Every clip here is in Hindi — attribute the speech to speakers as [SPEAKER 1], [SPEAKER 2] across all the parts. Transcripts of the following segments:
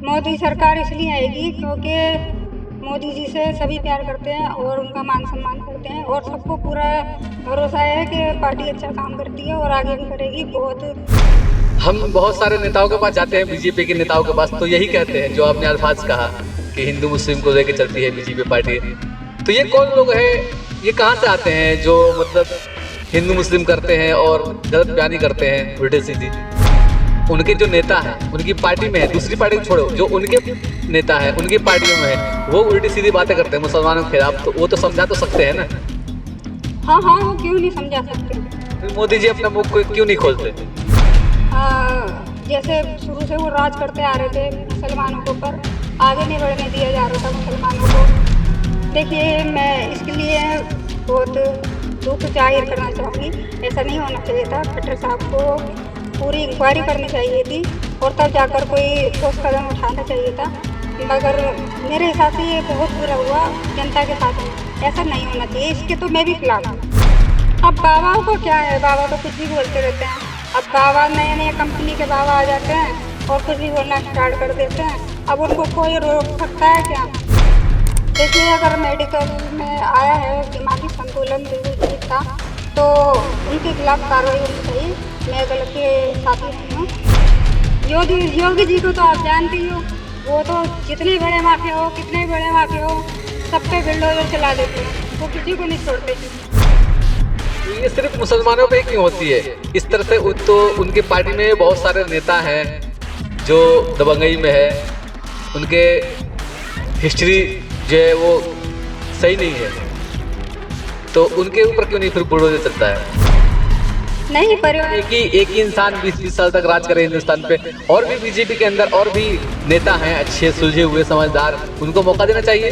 [SPEAKER 1] मोदी सरकार इसलिए आएगी क्योंकि मोदी जी से सभी प्यार करते हैं और उनका मान सम्मान करते हैं और सबको पूरा भरोसा है कि पार्टी अच्छा काम करती है और आगे भी करेगी।
[SPEAKER 2] हम बहुत सारे नेताओं के पास जाते हैं, बीजेपी के नेताओं के पास, तो यही कहते हैं जो आपने अल्फाज कहा कि हिंदू मुस्लिम को लेकर चलती है बीजेपी पार्टी। तो ये कौन लोग हैं, ये कहाँ से आते हैं जो मतलब हिंदू मुस्लिम करते हैं और गलत बयानी करते हैं उल्टे सीधी। उनके जो नेता हैं उनकी पार्टी में है, दूसरी पार्टी को छोड़ो, जो उनके नेता है उनकी पार्टियों में है वो उल्टी सीधी बातें करते हैं मुसलमानों के खिलाफ, तो वो तो समझा तो सकते हैं ना।
[SPEAKER 1] हाँ हाँ, वो क्यों नहीं समझा सकते।
[SPEAKER 2] फिर मोदी जी अपना मुख क्यों नहीं खोलते?
[SPEAKER 1] जैसे शुरू से वो राज करते आ रहे थे मुसलमानों के ऊपर, आगे नहीं बढ़ने दिया जा रहा था मुसलमानों को। देखिए, मैं इसके लिए बहुत दुख जाहिर करना चाहूँगी। ऐसा नहीं होना चाहिए था। खट्टर साहब को पूरी इंक्वायरी करनी चाहिए थी और तब जाकर कोई ठोस कदम उठाना चाहिए था, मगर मेरे हिसाब से ये बहुत बुरा हुआ जनता के साथ में। ऐसा नहीं होना चाहिए, इसके तो मैं भी खिलाफ हूँ। अब बाबाओं को क्या है, बाबा तो कुछ भी बोलते रहते हैं। अब बाबा नए नए कंपनी के बाबा आ जाते हैं और कुछ भी बोलना स्टार्ट कर देते हैं। अब उनको कोई रोक सकता है क्या? देखिए, अगर मेडिकल में आया है दिमागी संतुलन बिल्कुल ठीक था तो उनके खिलाफ कार्रवाई होनी चाहिए। मैं गलत के साथी नहीं हूँ। योगी जी को तो आप जानते ही हो, वो तो जितने बड़े माफिया हो, कितने बड़े माफिया हो, सब पे बिल्डोजर चला देते हैं, वो किसी को नहीं छोड़ते।
[SPEAKER 2] ये सिर्फ मुसलमानों पे ही क्यों होती है इस तरह से? तो उनकी पार्टी में बहुत सारे नेता हैं जो दबंगई में है, उनके हिस्ट्री जो है वो सही नहीं है, तो उनके ऊपर क्यों नहीं फिर बुलडोजर चलता है?
[SPEAKER 1] नहीं, परिवार
[SPEAKER 2] एक ही इंसान 20-20 साल तक राज करे हिंदुस्तान पे, और भी बीजेपी के अंदर और भी नेता हैं अच्छे सुलझे हुए समझदार, उनको मौका देना चाहिए।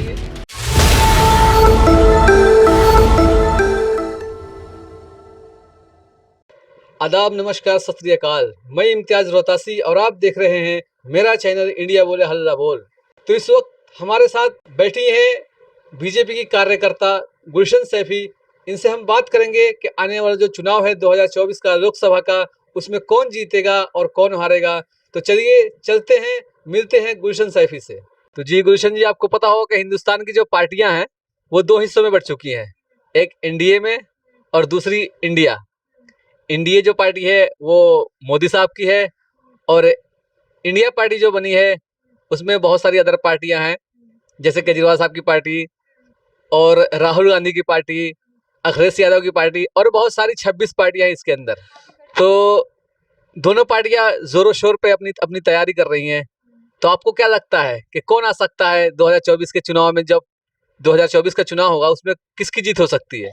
[SPEAKER 2] आदाब, नमस्कार, सत श्री अकाल। मैं इम्तियाज रोहतासी और आप देख रहे हैं मेरा चैनल इंडिया बोले हल्ला बोल। तो इस वक्त हमारे साथ बैठी है बीजेपी की कार्यकर्ता गुलशन सैफी। इनसे हम बात करेंगे कि आने वाला जो चुनाव है 2024 का लोकसभा का, उसमें कौन जीतेगा और कौन हारेगा। तो चलिए चलते हैं, मिलते हैं गुलशन सैफी से। तो जी गुलशन जी, आपको पता होगा कि हिंदुस्तान की जो पार्टियां हैं वो दो हिस्सों में बट चुकी हैं, एक एनडीए में और दूसरी इंडिया। इंडिया जो पार्टी है वो मोदी साहब की है, और इंडिया पार्टी जो बनी है उसमें बहुत सारी अदर पार्टियां हैं, जैसे केजरीवाल साहब की पार्टी और राहुल गांधी की पार्टी, अखिलेश यादव की पार्टी, और बहुत सारी 26 पार्टियां हैं इसके अंदर। तो दोनों पार्टियां जोरों शोर पे अपनी अपनी तैयारी कर रही हैं। तो आपको क्या लगता है कि कौन आ सकता है 2024 के चुनाव में? जब 2024 का चुनाव होगा उसमें किसकी जीत हो सकती है?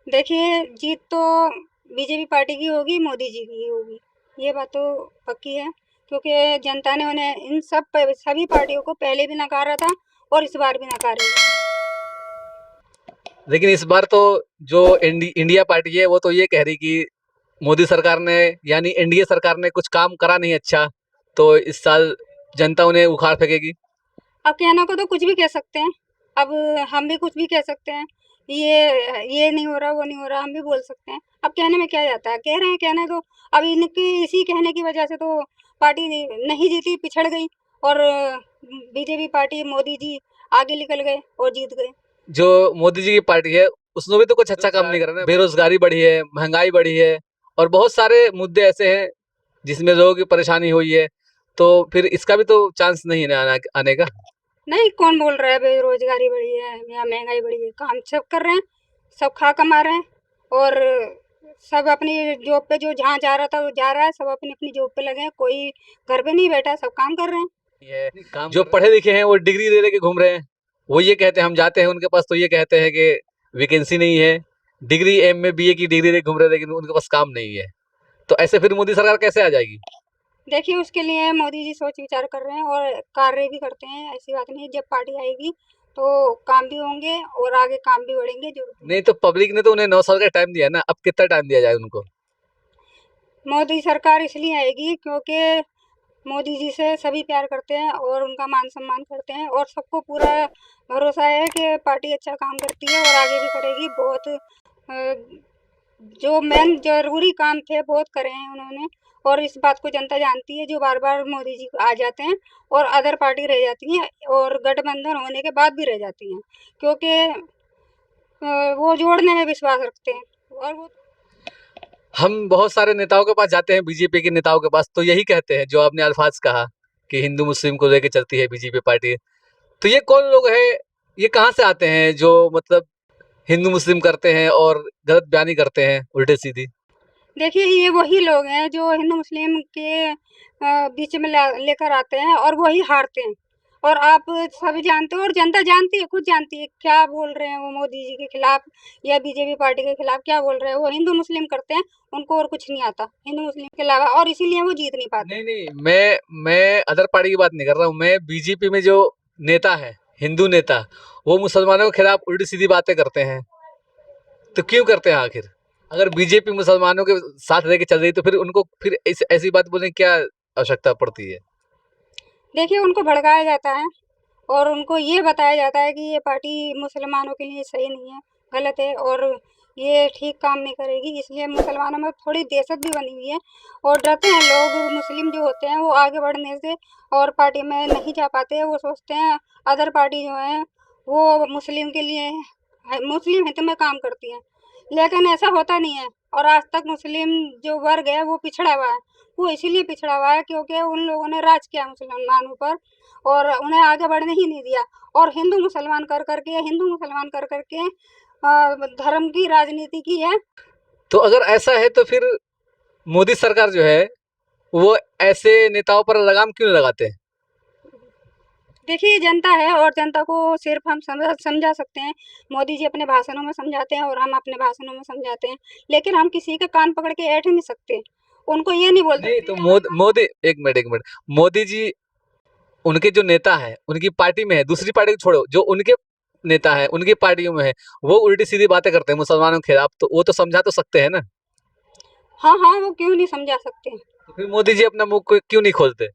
[SPEAKER 1] देखिए, जीत तो बीजेपी पार्टी की होगी, मोदी जी की होगी, ये बात तो पक्की है, क्योंकि जनता ने उन्हें इन सभी पार्टियों को पहले भी नकारा था और इस बार भी नकारेगी।
[SPEAKER 2] लेकिन इस बार तो जो इंडिया पार्टी है वो तो ये कह रही कि मोदी सरकार ने यानी एनडीए सरकार ने कुछ काम करा नहीं अच्छा, तो इस साल जनता उन्हें उखाड़ फेंकेगी।
[SPEAKER 1] अब कहना को तो कुछ भी कह सकते हैं। अब हम भी कुछ भी कह सकते हैं। ये नहीं हो रहा, वो नहीं हो रहा, हम भी बोल सकते हैं। अब कहने में क्या जाता है, कह रहे हैं, कहने दो। अब इनके इसी कहने की वजह से तो पार्टी नहीं जीती, पिछड़ गई और बीजेपी पार्टी, मोदी जी आगे निकल गए और जीत गए।
[SPEAKER 2] जो मोदी जी की पार्टी है उसने भी तो कुछ अच्छा काम नहीं करा ना। बेरोजगारी बढ़ी है, महंगाई बढ़ी है, और बहुत सारे मुद्दे ऐसे हैं जिसमें लोगों की परेशानी हुई है। तो फिर इसका भी तो चांस नहीं है ना आने का।
[SPEAKER 1] नहीं, कौन बोल रहा है बेरोजगारी बढ़ी है या महंगाई बढ़ी है? काम सब कर रहे हैं, सब खा कमा रहे हैं और सब अपनी जॉब पे, जो जहाँ जा रहा था वो जा रहा है, सब अपनी अपनी जॉब पे लगे हैं, कोई घर पे नहीं बैठा है, सब काम कर रहे हैं।
[SPEAKER 2] ये काम जो पढ़े लिखे हैं वो डिग्री ले लेके घूम रहे हैं, वो ये कहते हैं, हम जाते हैं उनके पास तो ये कहते हैं कि वैकेंसी नहीं है। डिग्री एमए बीए की डिग्री लेके घूम रहे हैं लेकिन उनके पास काम नहीं है। तो ऐसे फिर मोदी सरकार कैसे आ जाएगी?
[SPEAKER 1] देखिए, उसके लिए मोदी जी सोच विचार कर रहे हैं और कार्य भी करते हैं। ऐसी बात नहीं है, जब पार्टी आएगी तो काम भी होंगे और आगे काम भी बढ़ेंगे। जो
[SPEAKER 2] नहीं तो पब्लिक ने तो उन्हें 9 साल का टाइम दिया ना, अब कितना टाइम दिया जाए उनको?
[SPEAKER 1] मोदी सरकार इसलिए आएगी क्योंकि मोदी जी से सभी प्यार करते हैं और उनका मान सम्मान करते हैं और सबको पूरा भरोसा है कि पार्टी अच्छा काम करती है और आगे भी करेगी। बहुत जो मेन ज़रूरी काम थे बहुत करे हैं उन्होंने और इस बात को जनता जानती है, जो बार बार मोदी जी आ जाते हैं और अदर पार्टी रह जाती हैं और गठबंधन होने के बाद भी रह जाती हैं, क्योंकि वो जोड़ने में विश्वास रखते हैं। और वो
[SPEAKER 2] हम बहुत सारे नेताओं के पास जाते हैं, बीजेपी के नेताओं के पास, तो यही कहते हैं जो आपने अल्फाज कहा कि हिंदू मुस्लिम को लेके चलती है बीजेपी पार्टी। तो ये कौन लोग हैं, ये कहाँ से आते हैं जो मतलब हिंदू मुस्लिम करते हैं और गलत बयानी करते हैं उल्टे सीधी?
[SPEAKER 1] देखिए, ये वही लोग हैं जो हिंदू मुस्लिम के बीच में लेकर आते हैं और वही हारते हैं। और आप सभी जानते हो और जनता जानती है, खुद जानती है क्या बोल रहे हैं वो मोदी जी के खिलाफ या बीजेपी पार्टी के खिलाफ क्या बोल रहे हैं। वो हिंदू मुस्लिम करते हैं, उनको और कुछ नहीं आता हिंदू मुस्लिम के अलावा, और इसीलिए वो जीत नहीं पाते।
[SPEAKER 2] नहीं नहीं, मैं अदर पार्टी की बात नहीं कर रहा हूँ। मैं बीजेपी में जो नेता है, हिंदू नेता, वो मुसलमानों के खिलाफ उल्टी सीधी बातें करते हैं। तो क्यों करते हैं आखिर? अगर बीजेपी मुसलमानों के साथ रह के चल रही तो फिर उनको फिर ऐसी बात बोलने की क्या आवश्यकता पड़ती है?
[SPEAKER 1] देखिए, उनको भड़काया जाता है और उनको ये बताया जाता है कि ये पार्टी मुसलमानों के लिए सही नहीं है, गलत है और ये ठीक काम नहीं करेगी, इसलिए मुसलमानों में थोड़ी दहशत भी बनी हुई है और डरते हैं लोग। मुस्लिम जो होते हैं वो आगे बढ़ने से और पार्टी में नहीं जा पाते, वो सोचते हैं अदर पार्टी जो है वो मुस्लिम के लिए मुस्लिम हित में काम करती है, लेकिन ऐसा होता नहीं है। और आज तक मुस्लिम जो वर्ग है वो पिछड़ा हुआ है, वो इसीलिए पिछड़ा हुआ है क्योंकि उन लोगों ने राज किया मुसलमानों पर और उन्हें आगे बढ़ने ही नहीं दिया। और हिंदू मुसलमान कर करके धर्म की राजनीति की है।
[SPEAKER 2] तो अगर ऐसा है तो फिर मोदी सरकार जो है वो ऐसे नेताओं पर लगाम क्यों नहीं लगाते?
[SPEAKER 1] देखिए, जनता है और जनता को सिर्फ हम समझा सकते हैं। मोदी जी अपने भाषणों में समझाते हैं और हम अपने भाषणों में समझाते हैं, लेकिन हम किसी का कान पकड़ के ऐठ नहीं सकते। उनको ये नहीं बोल
[SPEAKER 2] नहीं
[SPEAKER 1] सकते
[SPEAKER 2] तो
[SPEAKER 1] कि हमारी बात
[SPEAKER 2] मोदी, एक मिनट, मोदी जी उनके जो नेता है उनकी पार्टी में है, दूसरी पार्टी को छोड़ो, जो उनके नेता है उनकी पार्टियों में है, वो उल्टी सीधी बातें करते हैं मुसलमानों के खिलाफ, तो वो तो समझा तो सकते हैं ना?
[SPEAKER 1] हाँ, हाँ, वो क्यों नहीं समझा सकते।
[SPEAKER 2] तो फिर मोदी जी अपना मुंह क्यों नहीं खोलते?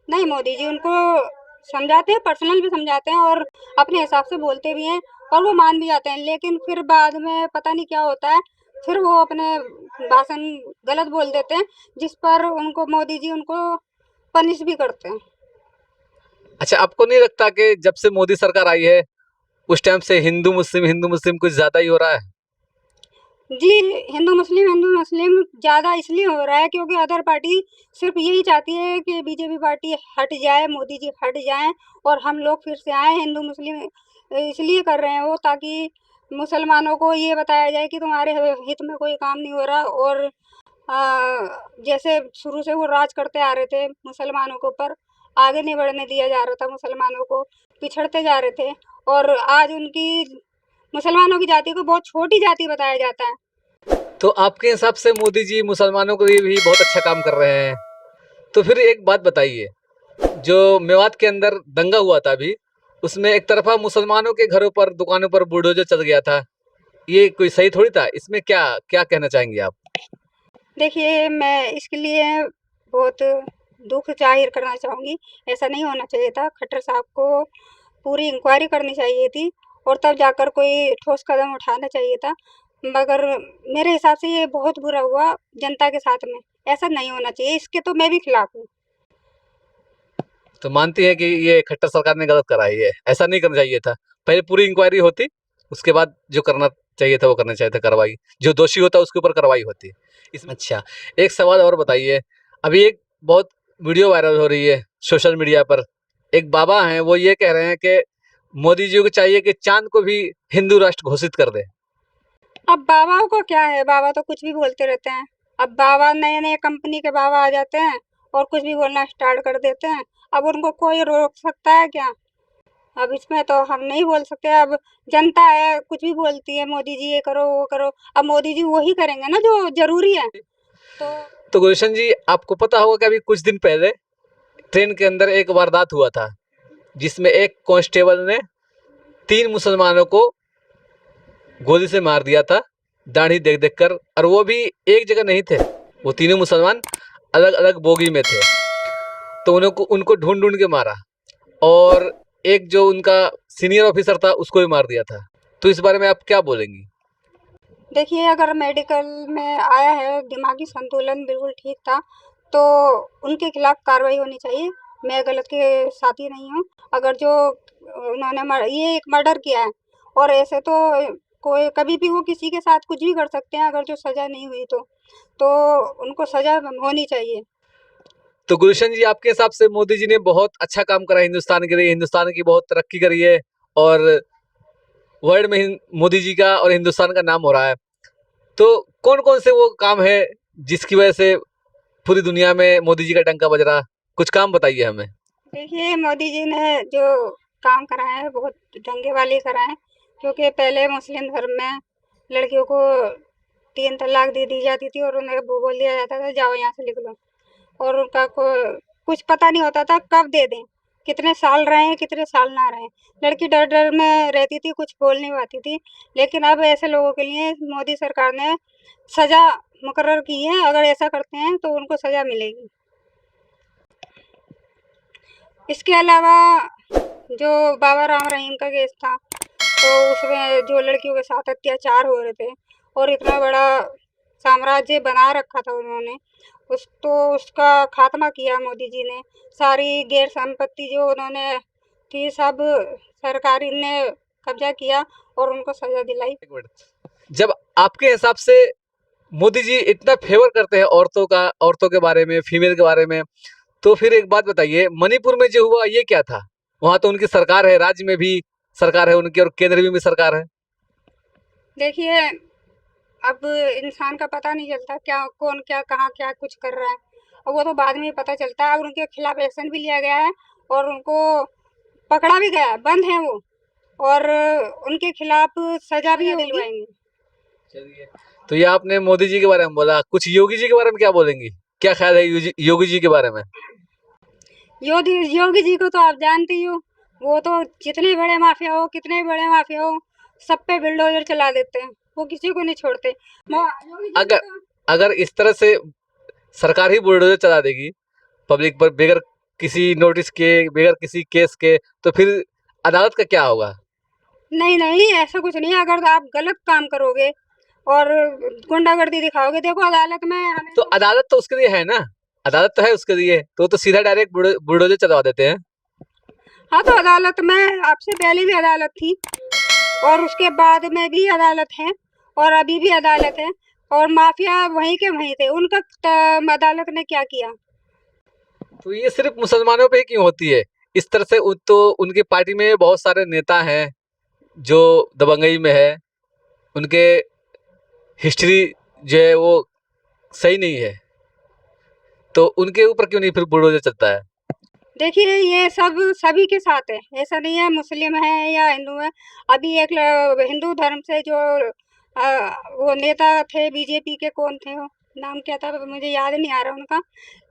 [SPEAKER 1] नहीं, मोदी जी उनको समझाते हैं, पर्सनल भी समझाते हैं और अपने हिसाब से बोलते भी हैं और वो मान भी जाते हैं, लेकिन फिर बाद में पता नहीं क्या होता है, फिर वो अपने भाषण गलत बोल देते हैं, जिस पर उनको मोदी जी उनको पनिश भी करते हैं।
[SPEAKER 2] अच्छा, आपको नहीं लगता कि जब से मोदी सरकार आई है उस टाइम से हिंदू मुस्लिम कुछ ज्यादा ही हो रहा है?
[SPEAKER 1] जी, हिंदू मुस्लिम ज़्यादा इसलिए हो रहा है क्योंकि अदर पार्टी सिर्फ़ यही चाहती है कि बीजेपी पार्टी हट जाए, मोदी जी हट जाएँ और हम लोग फिर से आएँ। हिंदू मुस्लिम इसलिए कर रहे हैं वो, ताकि मुसलमानों को ये बताया जाए कि तुम्हारे हित में कोई काम नहीं हो रहा। और जैसे शुरू से वो राज करते आ रहे थे मुसलमानों के ऊपर, आगे नहीं बढ़ने दिया जा रहा था मुसलमानों को, पिछड़ते जा रहे थे और आज उनकी मुसलमानों की जाति को बहुत छोटी जाति बताया जाता है।
[SPEAKER 2] तो आपके हिसाब से मोदी जी मुसलमानों के लिए भी बहुत अच्छा काम कर रहे हैं। तो फिर एक बात बताइए, जो मेवात के अंदर दंगा हुआ था अभी, उसमें एक तरफा मुसलमानों के घरों पर, दुकानों पर बुलडोजर चल गया था, ये कोई सही थोड़ी था? इसमें क्या क्या कहना चाहेंगे आप?
[SPEAKER 1] देखिए, मैं इसके लिए बहुत दुःख ज़ाहिर करना चाहूँगी। ऐसा नहीं होना चाहिए था। खट्टर साहब को पूरी इंक्वायरी करनी चाहिए थी और तब जाकर कोई ठोस कदम उठाना चाहिए था। मगर मेरे हिसाब से ये बहुत बुरा हुआ जनता के साथ में। ऐसा नहीं होना चाहिए, इसके तो मैं भी खिलाफ़ हूँ।
[SPEAKER 2] तो मानती हैं कि ये खट्टर सरकार ने गलत करा है, ये ऐसा नहीं करना चाहिए था? पहले पूरी इंक्वायरी होती, उसके बाद जो करना चाहिए था वो करना चाहिए था, कार्रवाई। जो दोषी होता उसके ऊपर कार्रवाई होती। इसमें अच्छा, एक सवाल और बताइए, अभी एक बहुत वीडियो वायरल हो रही है सोशल मीडिया पर। एक बाबा हैं, वो ये कह रहे हैं कि मोदी जी को चाहिए कि चाँद को भी हिंदू राष्ट्र घोषित कर दें।
[SPEAKER 1] अब बाबाओं को क्या है, बाबा तो कुछ भी बोलते रहते हैं। अब बाबा नए-नए कंपनी के बाबा आ जाते हैं और कुछ भी बोलना स्टार्ट कर देते हैं। अब उनको कोई रोक सकता है क्या? अब इसमें तो हम नहीं बोल सकते। अब जनता है, कुछ भी बोलती है, मोदी जी ये करो, वो करो। अब मोदी जी वही करेंगे ना जो ज़रूरी है। तो
[SPEAKER 2] तो गुलशन जी, आपको पता होगा कि अभी कुछ दिन पहले ट्रेन के अंदर एक वारदात हुआ था, जिसमें एक कांस्टेबल ने 3 मुसलमानों को गोली से मार दिया था, दाढ़ी देख-देख कर, और वो भी एक जगह नहीं थे। वो तीनों मुसलमान अलग-अलग बोगी में थे। तो उनको उनको ढूँढ-ढूँढ के मारा, और एक जो उनका सीनियर ऑफिसर था उसको भी मार दिया था। तो इस बारे में आप क्या बोलेंगी?
[SPEAKER 1] देखिए, अगर मेडिकल में आया है दिमागी संतुलन बिल्कुल ठीक था, तो उनके खिलाफ कार्रवाई होनी चाहिए। मैं गलत के साथी नहीं हूँ। अगर जो उन्होंने ये एक मर्डर किया है, और ऐसे तो कोई कभी भी वो किसी के साथ कुछ भी कर सकते हैं, अगर जो सजा नहीं हुई तो उनको सजा होनी चाहिए।
[SPEAKER 2] तो गुलशन जी, आपके हिसाब से मोदी जी ने बहुत अच्छा काम करा हिंदुस्तान के लिए, हिंदुस्तान की बहुत तरक्की करी है और वर्ल्ड में मोदी जी का और हिंदुस्तान का नाम हो रहा है। तो कौन कौन से वो काम है जिसकी वजह से पूरी दुनिया में मोदी जी का डंका बज रहा? कुछ काम बताइए हमें।
[SPEAKER 1] देखिए, मोदी जी ने जो काम कराया है बहुत ढंगे वाले कराए हैं, क्योंकि पहले मुस्लिम धर्म में लड़कियों को 3 तलाक दे दी जाती थी और उन्हें वो बोल दिया जाता था जाओ यहाँ से निकलो, और उनका कुछ पता नहीं होता था कब दे दें, कितने साल रहें कितने साल ना रहें। लड़की डर डर में रहती थी, कुछ बोल नहीं पाती थी। लेकिन अब ऐसे लोगों के लिए मोदी सरकार ने सजा मुकर्रर की है, अगर ऐसा करते हैं तो उनको सजा मिलेगी। इसके अलावा जो बाबा राम रहीम का केस था, तो उसमें जो लड़कियों के साथ अत्याचार हो रहे थे और इतना बड़ा साम्राज्य बना रखा था उन्होंने, उसका खात्मा किया मोदी जी ने। सारी गैर संपत्ति जो उन्होंने थी सब सरकारी ने कब्जा किया और उनको सजा दिलाई।
[SPEAKER 2] एक मिनट, जब आपके हिसाब से मोदी जी इतना फेवर करते हैं औरतों का, औरतों के बारे में, फीमेल के बारे में, तो फिर एक बात बताइए, मणिपुर में जो हुआ ये क्या था? वहां तो उनकी सरकार है, राज्य में भी सरकार है उनकी और केंद्र में भी सरकार है।
[SPEAKER 1] देखिए, अब इंसान का पता नहीं चलता क्या कौन क्या कहाँ क्या कुछ कर रहा है, और वो तो बाद में पता चलता है। अब उनके खिलाफ एक्शन भी लिया गया है और उनको पकड़ा भी गया, बंद है वो, और उनके खिलाफ सजा भी दिलवाएंगे।
[SPEAKER 2] तो ये आपने मोदी जी के बारे में बोला, कुछ योगी जी के बारे में क्या बोलेंगी? क्या ख्याल है योगी जी के बारे में?
[SPEAKER 1] योगी जी को तो आप जानते ही हो, वो तो जितने बड़े माफिया हो, कितने बड़े माफिया हो, सब पे बिल्डोजर चला देते हैं, वो किसी को नहीं छोड़ते। योगी जी
[SPEAKER 2] अगर
[SPEAKER 1] तो
[SPEAKER 2] अगर इस तरह से सरकार ही बुलडोजर चला देगी पब्लिक पर बगैर किसी नोटिस के, बगैर किसी केस के, तो फिर अदालत का क्या होगा?
[SPEAKER 1] नहीं नहीं, ऐसा कुछ नहीं है। अगर आप गलत काम करोगे और गुंडागर्दी दिखाओगे, देखो अदालत में हमें
[SPEAKER 2] तो अदालत तो उसके लिए है ना, अदालत तो है उसके लिए, तो सीधा डायरेक्ट बुलडोजर चलवा देते हैं।
[SPEAKER 1] हाँ, तो अदालत में आपसे पहले भी अदालत थी और उसके बाद में भी अदालत है और अभी भी अदालत है, और माफिया वहीं के वहीं थे। उनका अदालत ने क्या किया?
[SPEAKER 2] तो ये सिर्फ मुसलमानों पे ही क्यों होती है इस तरह से? तो उनकी पार्टी में बहुत सारे नेता हैं जो दबंगई में है, उनके हिस्ट्री जो है वो सही नहीं है, तो उनके ऊपर क्यों नहीं फिर बुलडोजर चलता है?
[SPEAKER 1] देखिए, ये सब सभी के साथ है, ऐसा नहीं है मुस्लिम है या हिंदू है। अभी एक हिंदू धर्म से जो वो नेता थे बीजेपी के, कौन थे वो, नाम क्या था मुझे याद नहीं आ रहा उनका,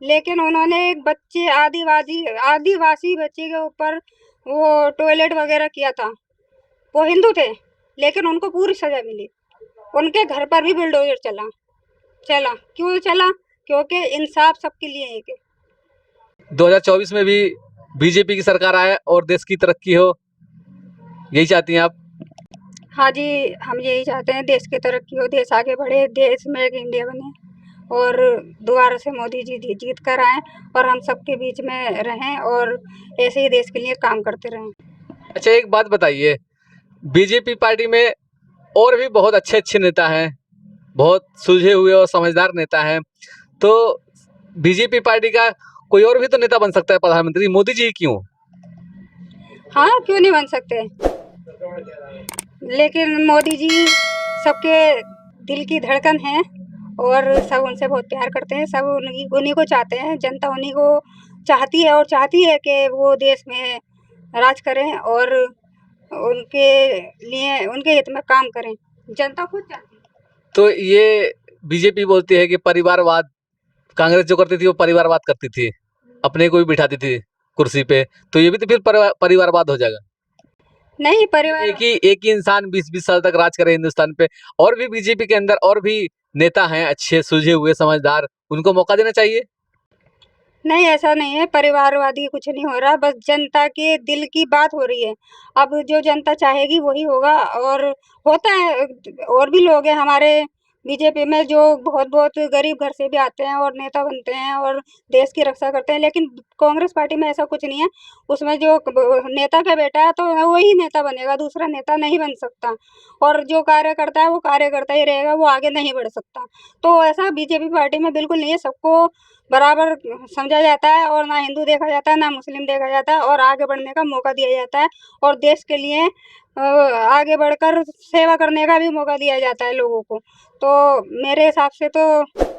[SPEAKER 1] लेकिन उन्होंने एक बच्चे आदिवासी बच्चे के ऊपर वो टॉयलेट वगैरह किया था। वो हिंदू थे लेकिन उनको पूरी सजा मिली। उनके घर पर भी बिल्डोजर चला चला क्यों चला? क्योंकि इंसाफ सबके लिए एक है।
[SPEAKER 2] 2024 में भी बीजेपी की सरकार आए और देश की तरक्की हो, यही चाहती हैं आप?
[SPEAKER 1] हाँ जी, हम यही चाहते हैं देश की तरक्की हो, देश आगे बढ़े, देश में एक इंडिया बने और दोबारा से मोदी जी जीत कर आए और हम सबके बीच में रहें और ऐसे ही देश के लिए काम करते रहें।
[SPEAKER 2] अच्छा, एक बात बताइए, बीजेपी पार्टी में और भी बहुत अच्छे अच्छे नेता हैं, बहुत सुलझे हुए और समझदार नेता हैं, तो बीजेपी पार्टी का कोई और भी तो नेता बन सकता है प्रधानमंत्री, मोदी जी क्यों?
[SPEAKER 1] हाँ, क्यों नहीं बन सकते, लेकिन मोदी जी सबके दिल की धड़कन है और सब उनसे बहुत प्यार करते हैं। सब उन्हीं को चाहते हैं, जनता उन्हीं को चाहती है और चाहती है कि वो देश में राज करें और उनके लिए उनके हित में काम करें। जनता खुद चाहती है।
[SPEAKER 2] तो ये बीजेपी बोलती है कि परिवारवाद, कांग्रेस जो करती थी वो परिवारवाद करती थी, अपने को भी बिठाती थी कुर्सी पे, तो ये भी तो फिर परिवारवाद हो जाएगा।
[SPEAKER 1] नहीं, परिवार
[SPEAKER 2] एक ही इंसान 20-20 साल तक राज करे हिंदुस्तान पे, और भी बीजेपी के अंदर और भी नेता हैं अच्छे सुलझे हुए समझदार, उनको मौका देना चाहिए।
[SPEAKER 1] नहीं, ऐसा नहीं है, परिवारवादी कुछ नहीं हो रहा, बस जनता के दिल की बात हो रही है। अब जो जनता चाहेगी वही होगा, और होता है। और भी लोग हैं हमारे बीजेपी में जो बहुत बहुत गरीब घर से भी आते हैं और नेता बनते हैं और देश की रक्षा करते हैं, लेकिन कांग्रेस पार्टी में ऐसा कुछ नहीं है। उसमें जो नेता का बेटा है तो वही नेता बनेगा, दूसरा नेता नहीं बन सकता। और जो कार्य करता है वो कार्य करता ही रहेगा, वो आगे नहीं बढ़ सकता। तो ऐसा बीजेपी पार्टी में बिल्कुल नहीं है, सबको बराबर समझा जाता है और ना हिंदू देखा जाता है, ना मुस्लिम देखा जाता है, और आगे बढ़ने का मौका दिया जाता है और देश के लिए आगे बढ़कर सेवा करने का भी मौका दिया जाता है लोगों को। तो मेरे हिसाब से तो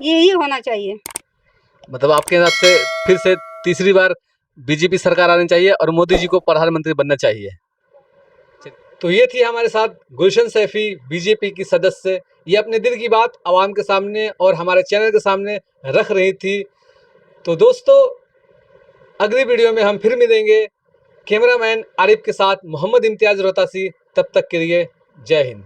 [SPEAKER 1] यही होना चाहिए।
[SPEAKER 2] मतलब आपके हिसाब से फिर से तीसरी बार बीजेपी सरकार आनी चाहिए और मोदी जी को प्रधानमंत्री बनना चाहिए। तो ये थी हमारे साथ गुलशन सैफी, बीजेपी की सदस्य। ये अपने दिल की बात आवाम के सामने और हमारे चैनल के सामने रख रही थी। तो दोस्तों, अगली वीडियो में हम फिर मिलेंगे कैमरामैन आरिफ के साथ। मोहम्मद इम्तियाज रोहतासी, तब तक के लिए जय हिंद।